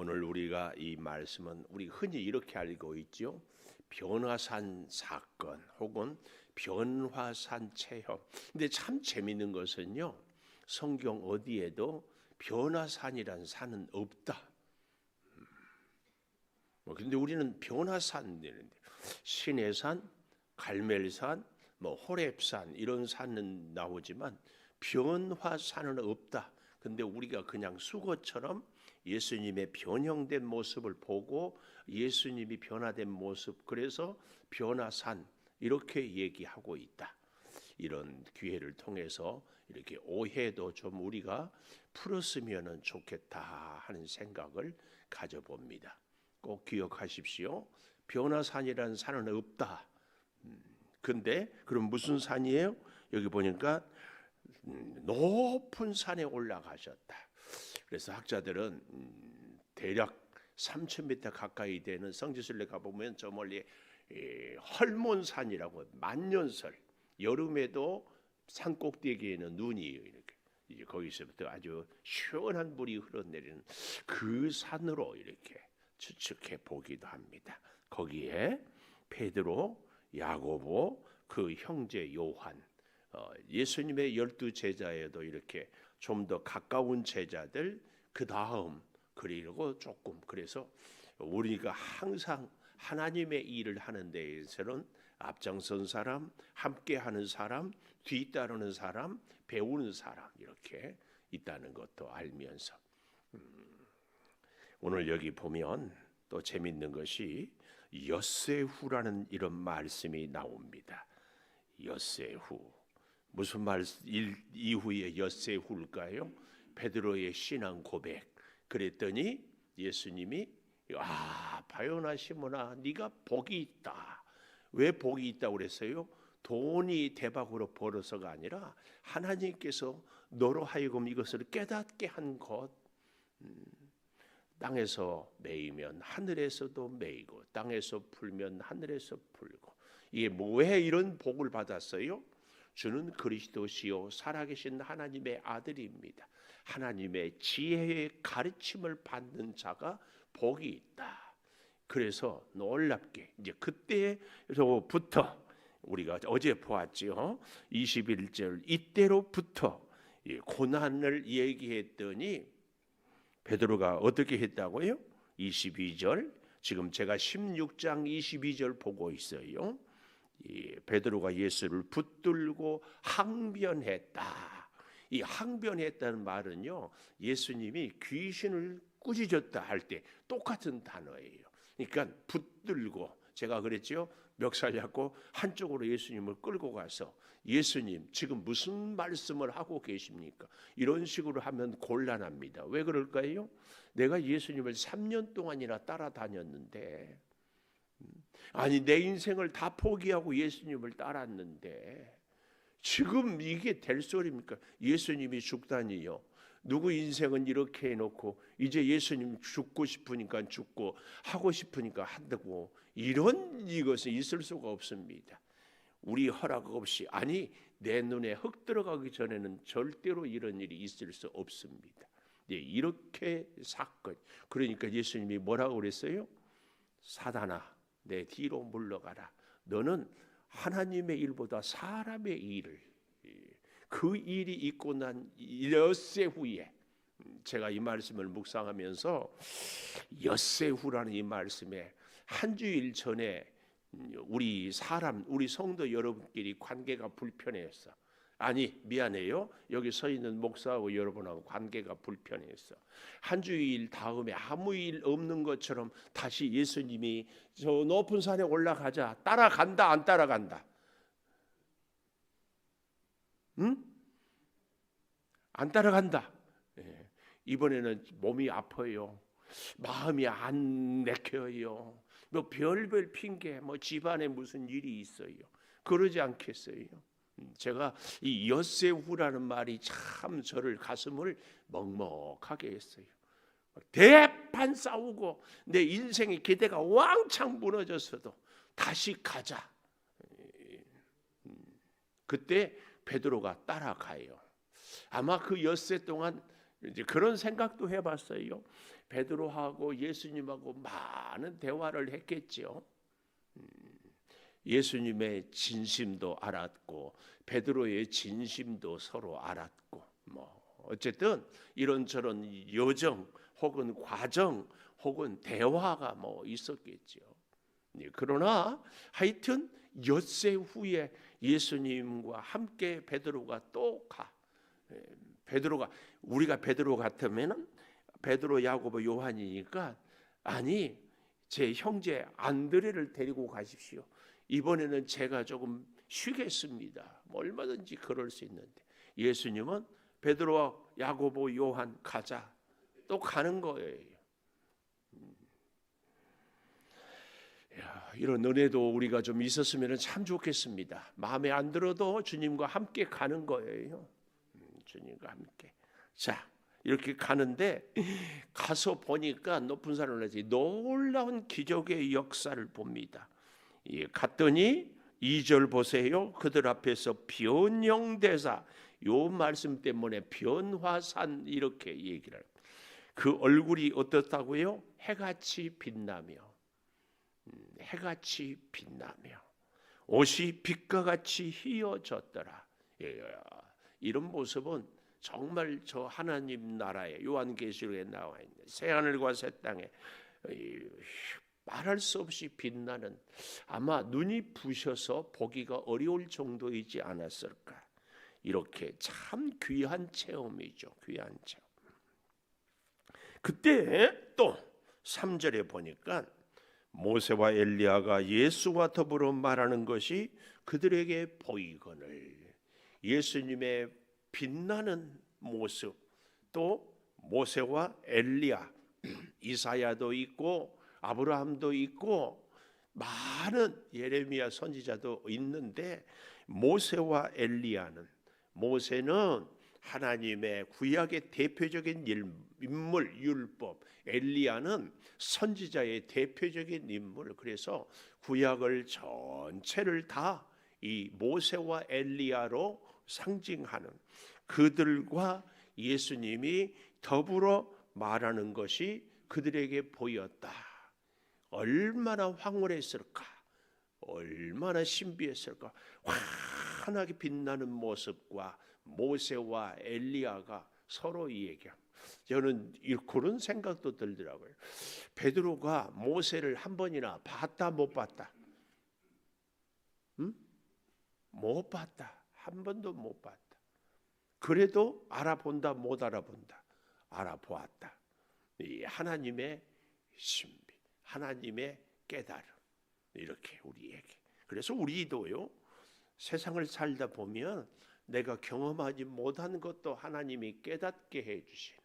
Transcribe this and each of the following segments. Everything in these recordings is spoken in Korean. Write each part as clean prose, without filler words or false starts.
오늘 우리가 이 말씀은 우리 흔히 이렇게 알고 있죠. 변화산 사건 혹은 변화산 체험. 근데 참 재밌는 것은요, 성경 어디에도 변화산이란 산은 없다. 근데 우리는 변화산 되는데 시내산, 갈멜산, 호렙산 이런 산은 나오지만 변화산은 없다. 근데 우리가 그냥 수거처럼 예수님의 변형된 모습을 보고 예수님이 변화된 모습, 그래서 변화산 이렇게 얘기하고 있다. 이런 기회를 통해서 이렇게 오해도 좀 우리가 풀었으면 좋겠다 하는 생각을 가져봅니다. 꼭 기억하십시오. 변화산이라는 산은 없다. 근데 그럼 무슨 산이에요? 여기 보니까 높은 산에 올라가셨다. 그래서 학자들은 대략 3,000m 가까이 되는 성지순례 가보면 저 멀리 헐몬산이라고 만년설, 여름에도 산 꼭대기에는 눈이 이렇게 이제 거기서부터 아주 시원한 물이 흘러내리는 그 산으로 이렇게 추측해 보기도 합니다. 거기에 베드로, 야고보, 그 형제 요한, 예수님의 12 제자에도 이렇게 좀 더 가까운 제자들, 그 다음 그리고 조금, 그래서 우리가 항상 하나님의 일을 하는 데에서는 앞장선 사람, 함께하는 사람, 뒤따르는 사람, 배우는 사람 이렇게 있다는 것도 알면서 오늘 여기 보면 또 재밌는 것이 엿새후라는 이런 말씀이 나옵니다. 엿새후, 무슨 말 이후에 엿새후일까요? 베드로의 신앙 고백. 그랬더니 예수님이 바요나 시몬아, 네가 복이 있다. 왜 복이 있다고 그랬어요? 돈이 대박으로 벌어서가 아니라 하나님께서 너로 하여금 이것을 깨닫게 한 것. 땅에서 매이면 하늘에서도 매이고 땅에서 풀면 하늘에서 풀고. 이게 왜 이런 복을 받았어요? 주는 그리스도시요 살아계신 하나님의 아들입니다. 하나님의 지혜의 가르침을 받는 자가 복이 있다. 그래서 놀랍게 이제 그때로부터 우리가 어제 보았지요. 21절 이때로부터 고난을 얘기했더니 베드로가 어떻게 했다고요? 22절, 지금 제가 16장 22절 보고 있어요. 베드로가 예수를 붙들고 항변했다. 이 항변했다는 말은요, 예수님이 귀신을 꾸짖었다 할 때 똑같은 단어예요. 그러니까 붙들고, 제가 그랬죠, 멱살 잡고 한쪽으로 예수님을 끌고 가서 예수님 지금 무슨 말씀을 하고 계십니까? 이런 식으로 하면 곤란합니다. 왜 그럴까요? 내가 예수님을 3년 동안이나 따라다녔는데, 아니 내 인생을 다 포기하고 예수님을 따랐는데 지금 이게 될 소리입니까? 예수님이 죽다니요. 누구 인생은 이렇게 해놓고 이제 예수님 죽고 싶으니까 죽고 하고 싶으니까 한다고, 이것은 있을 수가 없습니다. 우리 허락 없이, 아니 내 눈에 흙 들어가기 전에는 절대로 이런 일이 있을 수 없습니다. 이렇게 사건. 그러니까 예수님이 뭐라고 그랬어요? 사단아, 내 뒤로 물러가라. 너는 하나님의 일보다 사람의 일을, 그 일이 있고 난 엿새 후에, 제가 이 말씀을 묵상하면서 엿새 후라는 이 말씀에 한 주일 전에 우리 성도 여러분끼리 관계가 불편했어. 아니 미안해요, 여기 서 있는 목사하고 여러분하고 관계가 불편했어. 한 주일 다음에 아무 일 없는 것처럼 다시 예수님이 저 높은 산에 올라가자, 따라간다 안 따라간다? 응? 안 따라간다. 이번에는 몸이 아파요, 마음이 안 내켜요, 별별 핑계, 집안에 무슨 일이 있어요. 그러지 않겠어요? 제가 이 엿새후라는 말이 참 저를 가슴을 먹먹하게 했어요. 대판 싸우고 내 인생의 기대가 왕창 무너졌어도 다시 가자. 그때 베드로가 따라가요. 아마 그 엿새 동안 이제 그런 생각도 해봤어요. 베드로하고 예수님하고 많은 대화를 했겠죠. 예수님의 진심도 알았고 베드로의 진심도 서로 알았고 어쨌든 이런저런 여정 혹은 과정 혹은 대화가 있었겠죠. 그러나 하여튼 엿새 후에 예수님과 함께 베드로가 또 가. 베드로가 우리가 베드로 같으면은 베드로, 야고보, 요한이니까 아니 제 형제 안드레를 데리고 가십시오. 이번에는 제가 조금 쉬겠습니다. 얼마든지 그럴 수 있는데 예수님은 베드로와 야고보, 요한 가자. 또 가는 거예요. 이런 은혜도 우리가 좀 있었으면 참 좋겠습니다. 마음에 안 들어도 주님과 함께 가는 거예요. 주님과 함께. 자, 이렇게 가는데 가서 보니까 높은 산을 올라지 놀라운 기적의 역사를 봅니다. 갔더니 2절 보세요. 그들 앞에서 변형대사, 요 말씀 때문에 변화산 이렇게 얘기를 해요. 그 얼굴이 어떻다고요? 해같이 빛나며 해같이 빛나며 옷이 빛과 같이 희어졌더라. 이런 모습은 정말 저 하나님 나라에 요한계시록에 나와 있는 새하늘과 새 땅에 말할 수 없이 빛나는, 아마 눈이 부셔서 보기가 어려울 정도이지 않았을까. 이렇게 참 귀한 체험이죠. 귀한 체험. 그때 또 3절에 보니까 모세와 엘리야가 예수와 더불어 말하는 것이 그들에게 보이거늘, 예수님의 빛나는 모습, 또 모세와 엘리야, 이사야도 있고 아브라함도 있고 많은 예레미야 선지자도 있는데, 모세와 엘리야는, 모세는 하나님의 구약의 대표적인 인물 율법, 엘리야는 선지자의 대표적인 인물. 그래서 구약을 전체를 다 이 모세와 엘리야로 상징하는, 그들과 예수님이 더불어 말하는 것이 그들에게 보였다. 얼마나 황홀했을까, 얼마나 신비했을까. 환하게 빛나는 모습과 모세와 엘리야가 서로 얘기합니다. 저는 그런 생각도 들더라고요. 베드로가 모세를 한 번이나 봤다 못 봤다? 못 봤다. 한 번도 못 봤다. 그래도 알아본다 못 알아본다? 알아보았다. 이 하나님의 신비, 하나님의 깨달음, 이렇게 우리에게. 그래서 우리도요, 세상을 살다 보면 내가 경험하지 못한 것도 하나님이 깨닫게 해주시는,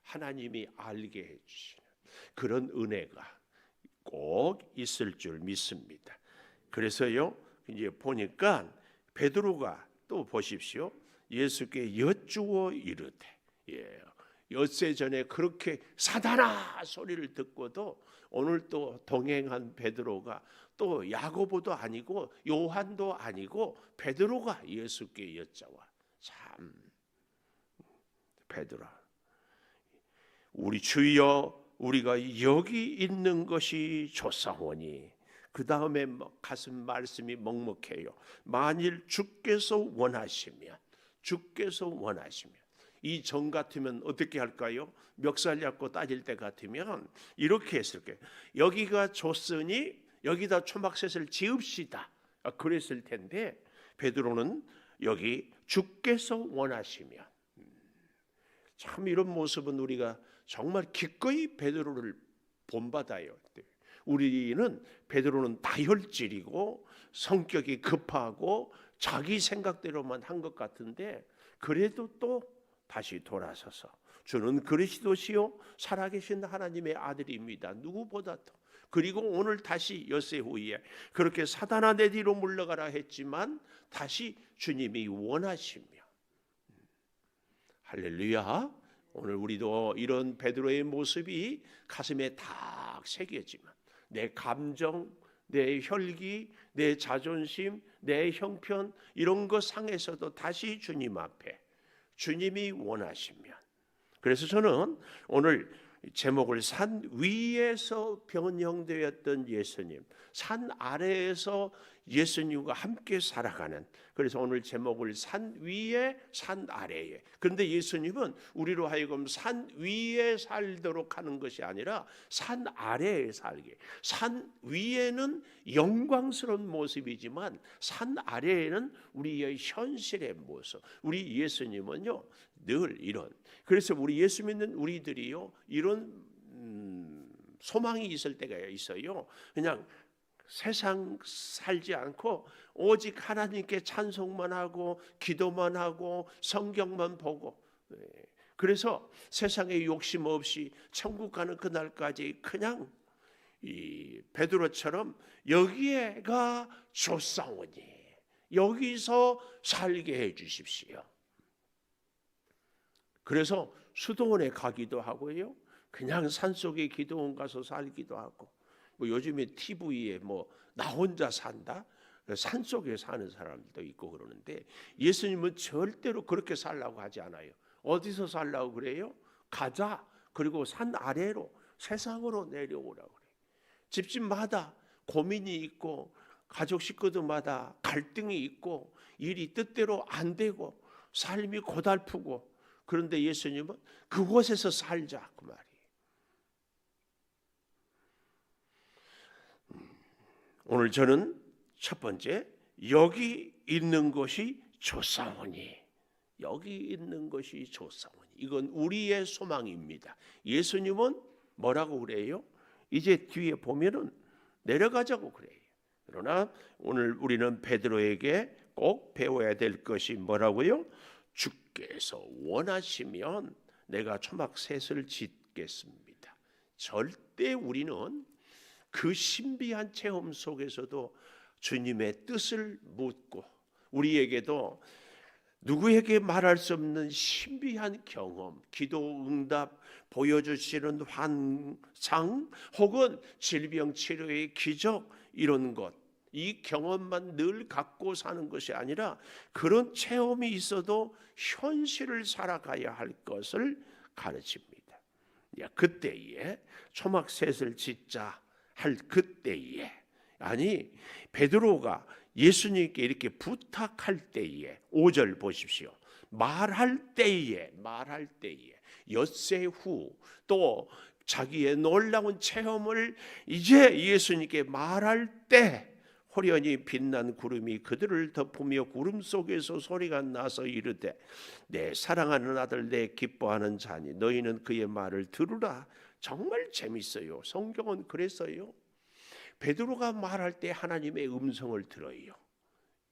하나님이 알게 해주시는 그런 은혜가 꼭 있을 줄 믿습니다. 그래서요, 이제 보니까 베드로가 또 보십시오. 예수께 여쭈어 이르되, 엿새 전에 그렇게 사단아 소리를 듣고도 오늘 또 동행한 베드로가 또 야고보도 아니고 요한도 아니고 베드로가 예수께 여짜와. 참, 베드로, 우리 주여, 우리가 여기 있는 것이 좋사오니. 그 다음에 가슴 말씀이 먹먹해요. 만일 주께서 원하시면, 주께서 원하시면. 이 정 같으면 어떻게 할까요? 멱살 잡고 따질 때 같으면 이렇게 했을 거예요. 여기가 좋으니 여기다 초막셋을 지읍시다. 그랬을 텐데, 베드로는 여기 주께서 원하시면. 참 이런 모습은 우리가 정말 기꺼이 베드로를 본받아요. 우리는 베드로는 다혈질이고 성격이 급하고 자기 생각대로만 한 것 같은데, 그래도 또 다시 돌아서서 주는 그리스도시요 살아계신 하나님의 아들입니다. 누구보다도. 그리고 오늘 다시 엿새 후에 그렇게 사단아 내 뒤로 물러가라 했지만 다시 주님이 원하시며. 할렐루야. 오늘 우리도 이런 베드로의 모습이 가슴에 딱 새겨지면 내 감정, 내 혈기, 내 자존심, 내 형편, 이런 것 상에서도 다시 주님 앞에, 주님이 원하시면. 그래서 저는 오늘 제목을 산 위에서 변형되었던 예수님, 산 아래에서 예수님과 함께 살아가는, 그래서 오늘 제목을 산 위에 산 아래에. 그런데 예수님은 우리로 하여금 산 위에 살도록 하는 것이 아니라 산 아래에 살게. 산 위에는 영광스러운 모습이지만 산 아래에는 우리의 현실의 모습. 우리 예수님은요 늘 이런, 그래서 우리 예수 믿는 우리들이요 이런 소망이 있을 때가 있어요. 그냥 세상 살지 않고 오직 하나님께 찬송만 하고 기도만 하고 성경만 보고, 그래서 세상에 욕심 없이 천국 가는 그날까지 그냥 이 베드로처럼 여기에가 좋사오니 여기서 살게 해 주십시오. 그래서 수도원에 가기도 하고요, 그냥 산속에 기도원 가서 살기도 하고, 뭐 요즘에 TV에 뭐 나 혼자 산다, 산속에 사는 사람들도 있고 그러는데 예수님은 절대로 그렇게 살라고 하지 않아요. 어디서 살라고 그래요? 가자. 그리고 산 아래로 세상으로 내려오라고 그래요. 집집마다 고민이 있고 가족 식구들마다 갈등이 있고 일이 뜻대로 안 되고 삶이 고달프고, 그런데 예수님은 그곳에서 살자 그 말이에요. 오늘 저는 첫 번째, 여기 있는 것이 좋사오니, 여기 있는 것이 좋사오니, 이건 우리의 소망입니다. 예수님은 뭐라고 그래요? 이제 뒤에 보면은 내려가자고 그래요. 그러나 오늘 우리는 베드로에게 꼭 배워야 될 것이 뭐라고요? 주께서 원하시면 내가 초막셋을 짓겠습니다. 절대 우리는 그 신비한 체험 속에서도 주님의 뜻을 묻고, 우리에게도 누구에게 말할 수 없는 신비한 경험, 기도 응답 보여주시는 환상 혹은 질병 치료의 기적, 이런 것, 이 경험만 늘 갖고 사는 것이 아니라 그런 체험이 있어도 현실을 살아가야 할 것을 가르칩니다. 그때에 초막셋을 짓자 할 그때에, 아니 베드로가 예수님께 이렇게 부탁할 때에, 5절 보십시오. 말할 때에 엿새 후 또 자기의 놀라운 체험을 이제 예수님께 말할 때 호련히 빛난 구름이 그들을 덮으며 구름 속에서 소리가 나서 이르되 내 사랑하는 아들 내 기뻐하는 자니 너희는 그의 말을 들으라. 정말 재밌어요. 성경은 그랬어요. 베드로가 말할 때 하나님의 음성을 들어요.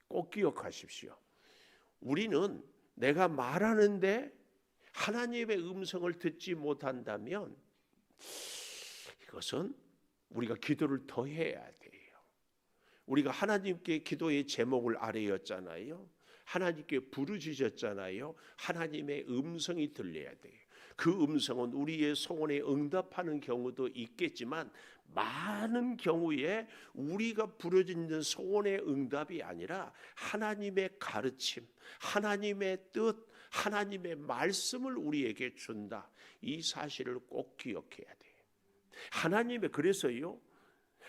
꼭 기억하십시오. 우리는 내가 말하는데 하나님의 음성을 듣지 못한다면 이것은 우리가 기도를 더 해야 돼요. 우리가 하나님께 기도의 제목을 아뢰었잖아요. 하나님께 부르짖었잖아요. 하나님의 음성이 들려야 돼요. 그 음성은 우리의 소원에 응답하는 경우도 있겠지만 많은 경우에 우리가 부르짖는 소원의 응답이 아니라 하나님의 가르침, 하나님의 뜻, 하나님의 말씀을 우리에게 준다. 이 사실을 꼭 기억해야 돼요. 하나님의, 그래서요,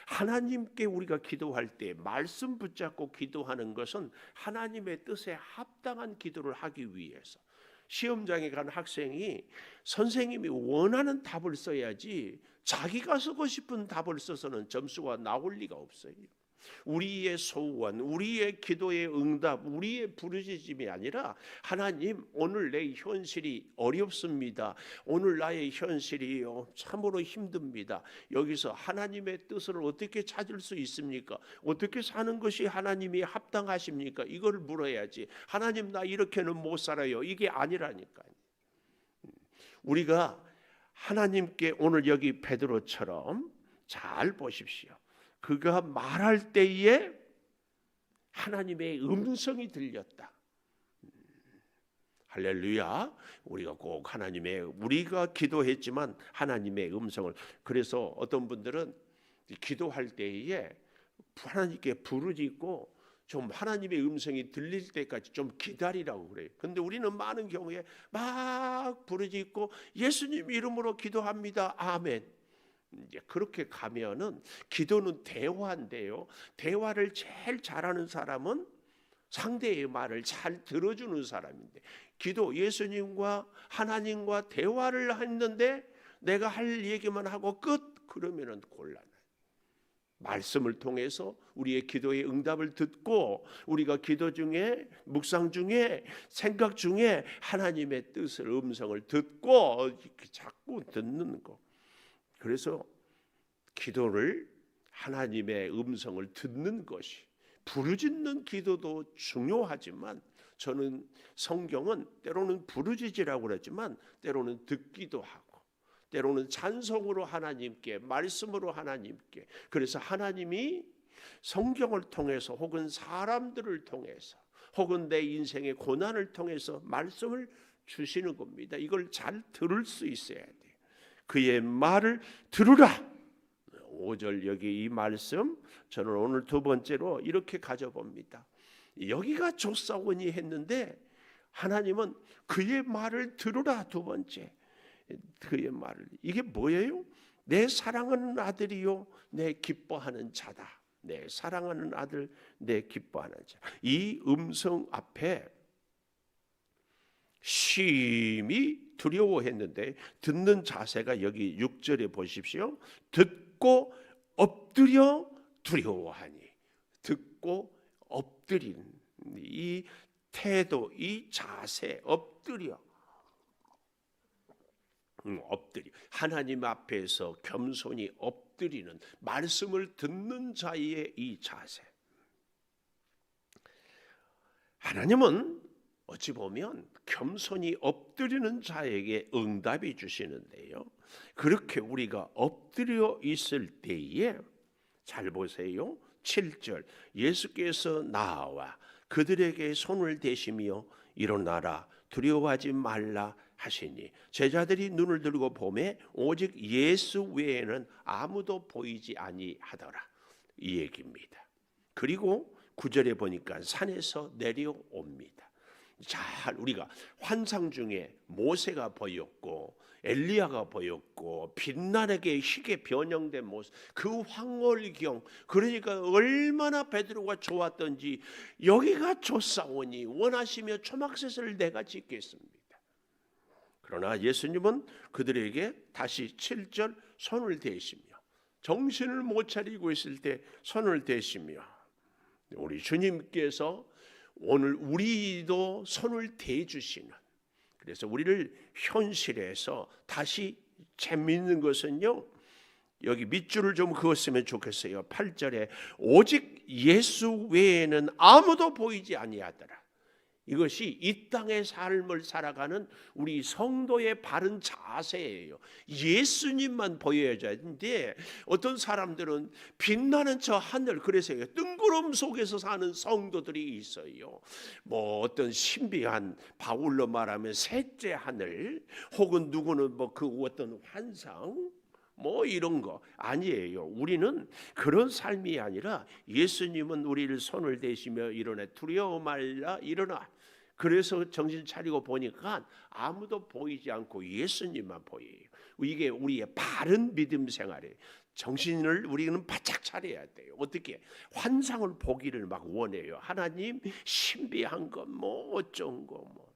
하나님께 우리가 기도할 때 말씀 붙잡고 기도하는 것은 하나님의 뜻에 합당한 기도를 하기 위해서. 시험장에 간 학생이 선생님이 원하는 답을 써야지 자기가 쓰고 싶은 답을 써서는 점수가 나올 리가 없어요. 우리의 소원, 우리의 기도의 응답, 우리의 부르짖음이 아니라 하나님, 오늘 내 현실이 어렵습니다. 오늘 나의 현실이 참으로 힘듭니다. 여기서 하나님의 뜻을 어떻게 찾을 수 있습니까? 어떻게 사는 것이 하나님이 합당하십니까? 이걸 물어야지. 하나님, 나 이렇게는 못 살아요. 이게 아니라니까요. 우리가 하나님께 오늘 여기 베드로처럼 잘 보십시오. 그가 말할 때에 하나님의 음성이 들렸다. 할렐루야. 우리가 꼭 하나님의, 우리가 기도했지만 하나님의 음성을, 그래서 어떤 분들은 기도할 때에 하나님께 부르짖고 좀 하나님의 음성이 들릴 때까지 좀 기다리라고 그래요. 근데 우리는 많은 경우에 막 부르짖고 예수님 이름으로 기도합니다. 아멘. 이제 그렇게 가면은 기도는 대화인데요. 대화를 제일 잘하는 사람은 상대의 말을 잘 들어주는 사람인데, 기도 예수님과 하나님과 대화를 했는데 내가 할 얘기만 하고 끝 그러면은 곤란해. 말씀을 통해서 우리의 기도의 응답을 듣고 우리가 기도 중에 묵상 중에 생각 중에 하나님의 뜻을 음성을 듣고 자꾸 듣는 거. 그래서 기도를 하나님의 음성을 듣는 것이, 부르짖는 기도도 중요하지만 저는 성경은 때로는 부르짖으라고 그러지만 때로는 듣기도 하고 때로는 찬송으로 하나님께, 말씀으로 하나님께, 그래서 하나님이 성경을 통해서 혹은 사람들을 통해서 혹은 내 인생의 고난을 통해서 말씀을 주시는 겁니다. 이걸 잘 들을 수 있어야 돼요. 그의 말을 들으라. 5절 여기 이 말씀 저는 오늘 두 번째로 이렇게 가져봅니다. 여기가 조사원이 했는데 하나님은 그의 말을 들으라. 두 번째 그의 말을, 이게 뭐예요? 내 사랑하는 아들이요 내 기뻐하는 자다. 내 사랑하는 아들, 내 기뻐하는 자. 이 음성 앞에 심히 두려워했는데 듣는 자세가 여기 6절에 보십시오. 듣고 엎드려 두려워하니. 듣고 엎드린 이 태도, 이 자세, 엎드려 하나님 앞에서 겸손히 엎드리는, 말씀을 듣는 자의 이 자세. 하나님은 어찌 보면 겸손히 엎드리는 자에게 응답이 주시는데요. 그렇게 우리가 엎드려 있을 때에 잘 보세요. 7절 예수께서 나와 그들에게 손을 대시며 일어나라 두려워하지 말라 하시니 제자들이 눈을 들고 보매 오직 예수 외에는 아무도 보이지 아니하더라. 이 얘기입니다. 그리고 9절에 보니까 산에서 내려옵니다. 잘 우리가 환상 중에 모세가 보였고 엘리야가 보였고 빛나게 희게 변형된 모습, 그 황홀경, 그러니까 얼마나 베드로가 좋았던지 여기가 좋사오니 원하시며 초막셋을 내가 짓겠습니다. 그러나 예수님은 그들에게 다시 7절 손을 대시며, 정신을 못 차리고 있을 때 손을 대시며, 우리 주님께서 오늘 우리도 손을 대주시는, 그래서 우리를 현실에서 다시 재미있는 것은요, 여기 밑줄을 좀 그었으면 좋겠어요. 8절에 오직 예수 외에는 아무도 보이지 아니하더라. 이것이 이 땅의 삶을 살아가는 우리 성도의 바른 자세예요. 예수님만 보여야 되는데 어떤 사람들은 빛나는 저 하늘, 그래서 뜬구름 속에서 사는 성도들이 있어요. 뭐 어떤 신비한, 바울로 말하면 셋째 하늘, 혹은 누구는 뭐 그 어떤 환상, 뭐 이런 거 아니에요. 우리는 그런 삶이 아니라 예수님은 우리를 손을 대시며 일어나 두려워 말라 일어나. 그래서 정신 차리고 보니까 아무도 보이지 않고 예수님만 보여요. 이게 우리의 바른 믿음 생활이에요. 정신을 우리는 바짝 차려야 돼요. 어떻게? 환상을 보기를 막 원해요. 하나님 신비한 것 뭐 어쩐 거 뭐.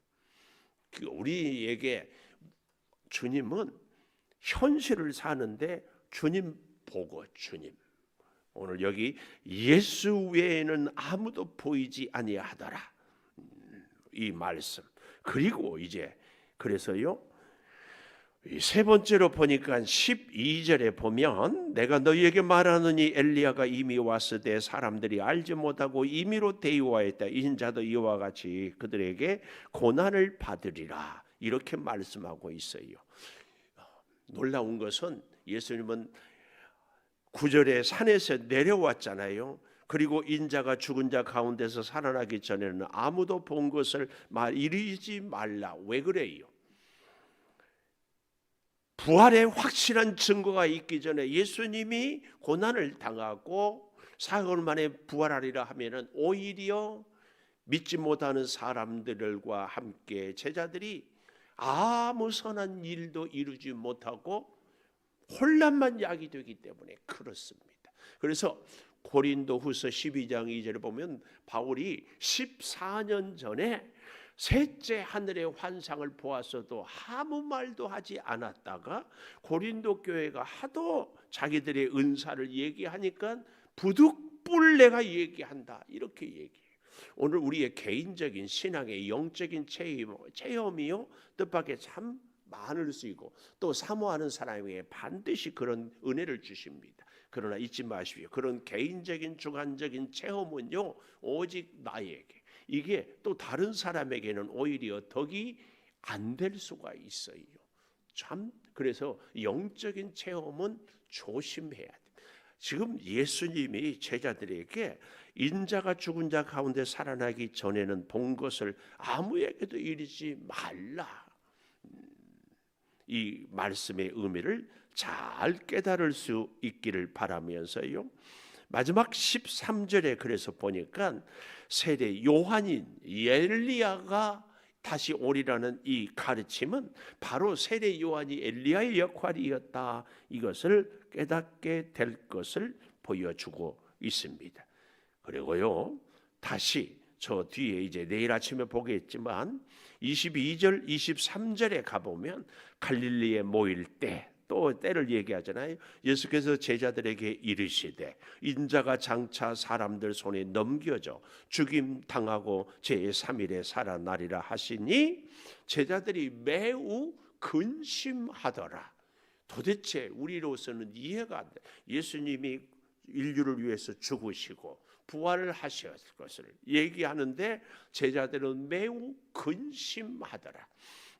우리에게 주님은 현실을 사는데 주님 보고, 주님 오늘 여기 예수 외에는 아무도 보이지 아니하더라 이 말씀. 그리고 이제 그래서요 세 번째로 보니까 12절에 보면 내가 너희에게 말하느니 엘리야가 이미 왔으되 사람들이 알지 못하고 임의로 대유하였다. 인자도 이와 같이 그들에게 고난을 받으리라. 이렇게 말씀하고 있어요. 놀라운 것은 예수님은 9절에 산에서 내려왔잖아요. 그리고 인자가 죽은 자 가운데서 살아나기 전에는 아무도 본 것을 이르지 말라. 왜 그래요? 부활의 확실한 증거가 있기 전에 예수님이 고난을 당하고 4개월 만에 부활하리라 하면은 오히려 믿지 못하는 사람들과 함께 제자들이 아무 선한 일도 이루지 못하고 혼란만 야기되기 때문에 그렇습니다. 그래서 고린도후서 12장 2절에 보면 바울이 14년 전에 셋째 하늘의 환상을 보았어도 아무 말도 하지 않았다가 고린도 교회가 하도 자기들의 은사를 얘기하니까 부득불 내가 얘기한다 이렇게 얘기해요. 오늘 우리의 개인적인 신앙의 영적인 체험이요 뜻밖의 참 많을 수 있고 또 사모하는 사람에게 반드시 그런 은혜를 주십니다. 그러나 잊지 마십시오. 그런 개인적인 주관적인 체험은요 오직 나에게, 이게 또 다른 사람에게는 오히려 덕이 안 될 수가 있어요. 참 그래서 영적인 체험은 조심해야 돼. 지금 예수님이 제자들에게 인자가 죽은 자 가운데 살아나기 전에는 본 것을 아무에게도 이르지 말라, 이 말씀의 의미를 잘 깨달을 수 있기를 바라면서요. 마지막 13절에 그래서 보니까 세례 요한인 엘리야가 다시 오리라는 이 가르침은 바로 세례 요한이 엘리야의 역할이었다, 이것을 깨닫게 될 것을 보여주고 있습니다. 그리고요 다시 저 뒤에 이제 내일 아침에 보겠지만 22절 23절에 가보면 갈릴리에 모일 때, 또 때를 얘기하잖아요. 예수께서 제자들에게 이르시되 인자가 장차 사람들 손에 넘겨져 죽임 당하고 제3일에 살아나리라 하시니 제자들이 매우 근심하더라. 도대체 우리로서는 이해가 안 돼. 예수님이 인류를 위해서 죽으시고 부활을 하셨을 것을 얘기하는데 제자들은 매우 근심하더라.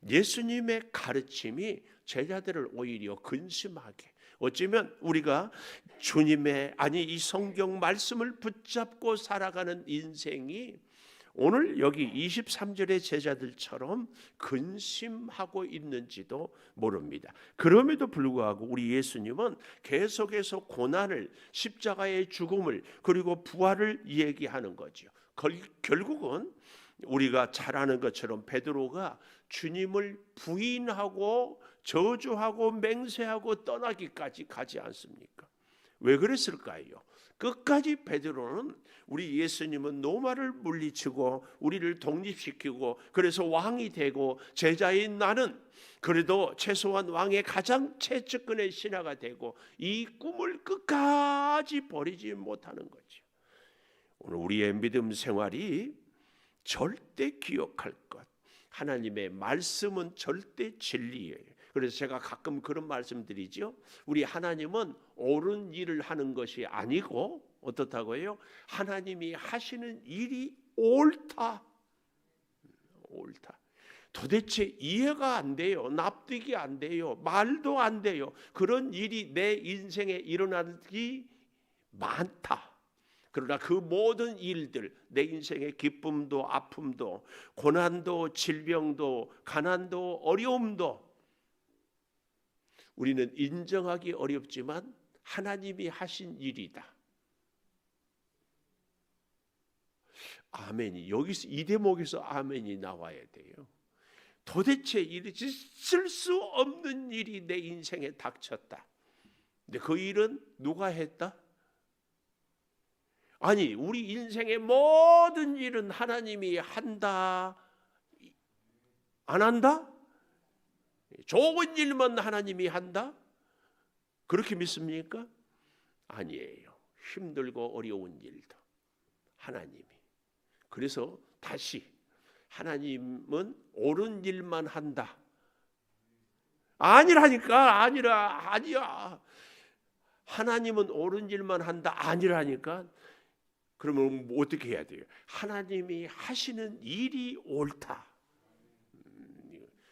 예수님의 가르침이 제자들을 오히려 근심하게, 어쩌면 우리가 주님의 이 성경 말씀을 붙잡고 살아가는 인생이 오늘 여기 23절의 제자들처럼 근심하고 있는지도 모릅니다. 그럼에도 불구하고 우리 예수님은 계속해서 고난을, 십자가의 죽음을 그리고 부활을 얘기하는 거죠. 결국은 우리가 잘 아는 것처럼 베드로가 주님을 부인하고 저주하고 맹세하고 떠나기까지 가지 않습니까? 왜 그랬을까요? 끝까지 베드로는 우리 예수님은 로마를 물리치고 우리를 독립시키고 그래서 왕이 되고 제자인 나는 그래도 최소한 왕의 가장 최측근의 신하가 되고 이 꿈을 끝까지 버리지 못하는 거죠. 오늘 우리의 믿음 생활이 절대 기억할 것, 하나님의 말씀은 절대 진리예요. 그래서 제가 가끔 그런 말씀드리죠. 우리 하나님은 옳은 일을 하는 것이 아니고 어떻다고요? 하나님이 하시는 일이 옳다. 옳다. 도대체 이해가 안 돼요. 납득이 안 돼요. 말도 안 돼요. 그런 일이 내 인생에 일어나기 많다. 그러나 그 모든 일들, 내 인생의 기쁨도 아픔도 고난도 질병도 가난도 어려움도 우리는 인정하기 어렵지만 하나님이 하신 일이다. 아멘이 여기서 이 대목에서 아멘이 나와야 돼요. 도대체 있을 수 없는 일이 내 인생에 닥쳤다. 근데 그 일은 누가 했다? 아니, 우리 인생의 모든 일은 하나님이 한다, 안 한다? 좋은 일만 하나님이 한다? 그렇게 믿습니까? 아니에요. 힘들고 어려운 일도 하나님이. 그래서 다시 하나님은 옳은 일만 한다. 아니라니까. 아니야. 하나님은 옳은 일만 한다. 아니라니까. 그러면 어떻게 해야 돼요? 하나님이 하시는 일이 옳다.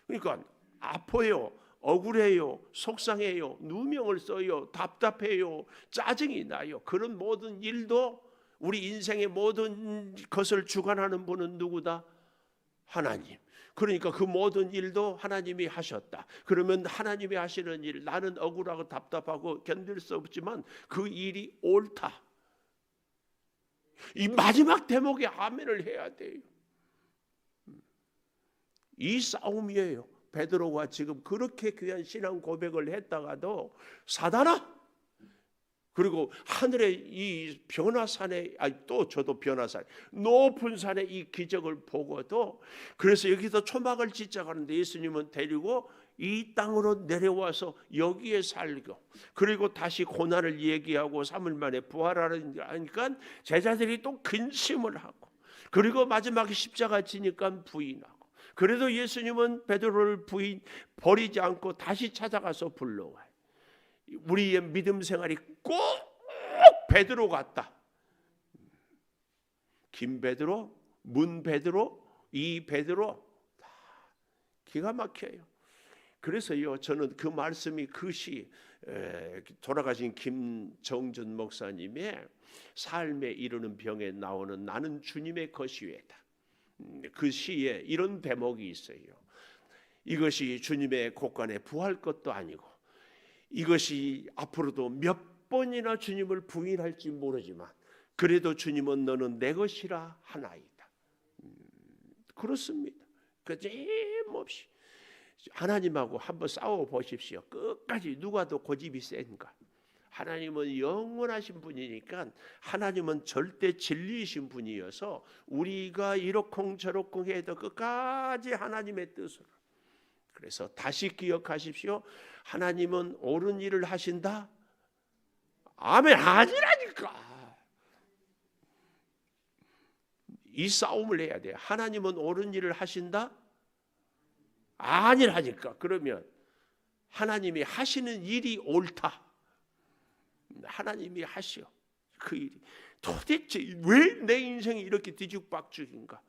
그러니까 아파요, 억울해요, 속상해요, 누명을 써요, 답답해요, 짜증이 나요. 그런 모든 일도 우리 인생의 모든 것을 주관하는 분은 누구다? 하나님. 그러니까 그 모든 일도 하나님이 하셨다. 그러면 하나님이 하시는 일, 나는 억울하고 답답하고 견딜 수 없지만 그 일이 옳다. 이 마지막 대목에 아멘을 해야 돼요. 이 싸움이에요. 베드로가 지금 그렇게 귀한 신앙 고백을 했다가도 사단아, 그리고 하늘의 이 변화산에, 또 저도 변화산, 높은 산에 이 기적을 보고도, 그래서 여기서 초막을 짓자가는데 예수님은 데리고 이 땅으로 내려와서 여기에 살고, 그리고 다시 고난을 얘기하고 3일 만에 부활하니까 제자들이 또 근심을 하고, 그리고 마지막에 십자가 지니까 부인하고, 그래도 예수님은 베드로를 버리지 않고 다시 찾아가서 불러와요. 우리의 믿음 생활이 꼭 베드로 같다. 김 베드로, 문 베드로, 이 베드로 다 기가 막혀요. 그래서요, 저는 그 말씀이 그 시, 돌아가신 김정준 목사님의 삶에 이르는 병에 나오는 나는 주님의 것이외다. 그 시에 이런 대목이 있어요. 이것이 주님의 곳간에 부할 것도 아니고, 이것이 앞으로도 몇 번이나 주님을 부인할지 모르지만 그래도 주님은 너는 내 것이라 하나이다. 그렇습니다. 거짓없이 하나님하고 한번 싸워 보십시오. 끝까지 누가 더 고집이 센가? 하나님은 영원하신 분이니까, 하나님은 절대 진리이신 분이어서 우리가 이러쿵저러쿵 해도 끝까지 하나님의 뜻으로. 그래서 다시 기억하십시오. 하나님은 옳은 일을 하신다? 아멘. 아니라니까. 이 싸움을 해야 돼요. 하나님은 옳은 일을 하신다? 아니라니까. 그러면 하나님이 하시는 일이 옳다. 하나님이 하시오. 그 일이 도대체 왜 내 인생이 이렇게 뒤죽박죽인가?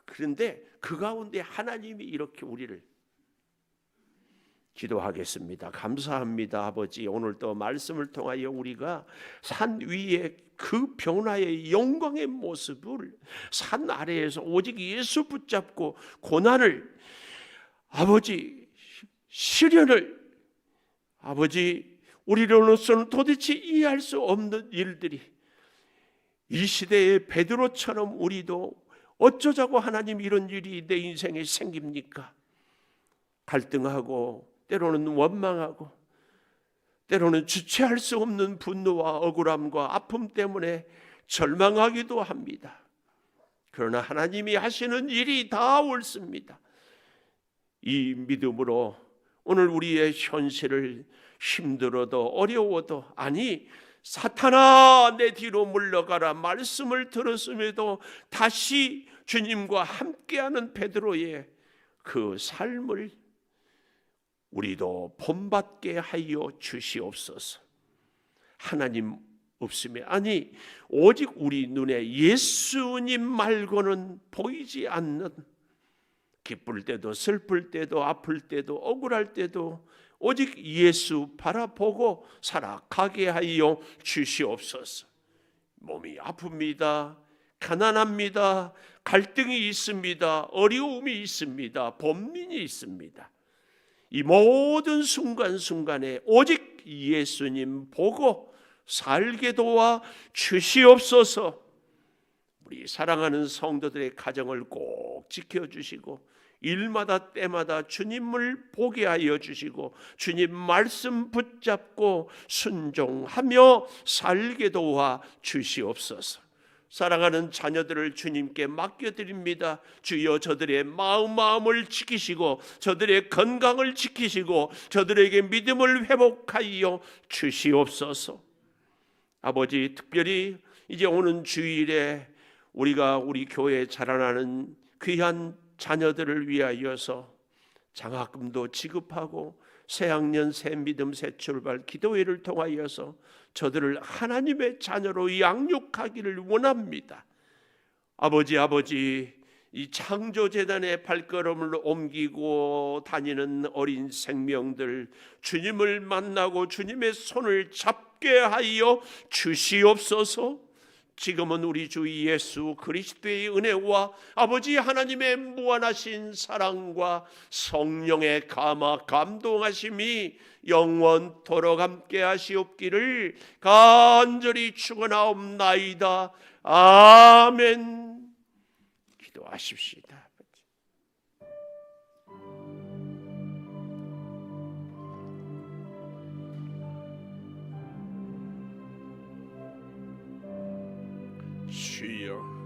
그런데 그 가운데 하나님이 이렇게 우리를. 기도하겠습니다. 감사합니다, 아버지. 오늘 또 말씀을 통하여 우리가 산 위에 그 변화의 영광의 모습을, 산 아래에서 오직 예수 붙잡고 고난을, 아버지 시련을, 아버지 우리로서는 도대체 이해할 수 없는 일들이, 이 시대의 베드로처럼 우리도 어쩌자고 하나님 이런 일이 내 인생에 생깁니까? 갈등하고, 때로는 원망하고, 때로는 주체할 수 없는 분노와 억울함과 아픔 때문에 절망하기도 합니다. 그러나 하나님이 하시는 일이 다 옳습니다. 이 믿음으로 오늘 우리의 현실을 힘들어도 어려워도, 아니 사탄아 내 뒤로 물러가라 말씀을 들었음에도 다시 주님과 함께하는 베드로의 그 삶을 우리도 본받게 하여 주시옵소서. 하나님 없으면, 아니 오직 우리 눈에 예수님 말고는 보이지 않는, 기쁠 때도 슬플 때도 아플 때도 억울할 때도 오직 예수 바라보고 살아가게 하여 주시옵소서. 몸이 아픕니다. 가난합니다. 갈등이 있습니다. 어려움이 있습니다. 번민이 있습니다. 이 모든 순간순간에 오직 예수님 보고 살게 도와 주시옵소서. 우리 사랑하는 성도들의 가정을 꼭 지켜주시고, 일마다 때마다 주님을 보게 하여 주시고, 주님 말씀 붙잡고 순종하며 살게 도와 주시옵소서. 사랑하는 자녀들을 주님께 맡겨드립니다. 주여 저들의 마음을 지키시고, 저들의 건강을 지키시고, 저들에게 믿음을 회복하여 주시옵소서. 아버지, 특별히 이제 오는 주일에 우리가 우리 교회에 자라나는 귀한 자녀들을 위하여서 장학금도 지급하고 새학년 새믿음 새출발 기도회를 통하여서 저들을 하나님의 자녀로 양육하기를 원합니다. 아버지, 이 창조재단의 발걸음을 옮기고 다니는 어린 생명들, 주님을 만나고 주님의 손을 잡게 하여 주시옵소서. 지금은 우리 주 예수 그리스도의 은혜와 아버지 하나님의 무한하신 사랑과 성령의 감동하심이 영원토록 함께 하시옵기를 간절히 축원하옵나이다. 아멘. 기도하십시다. 주여,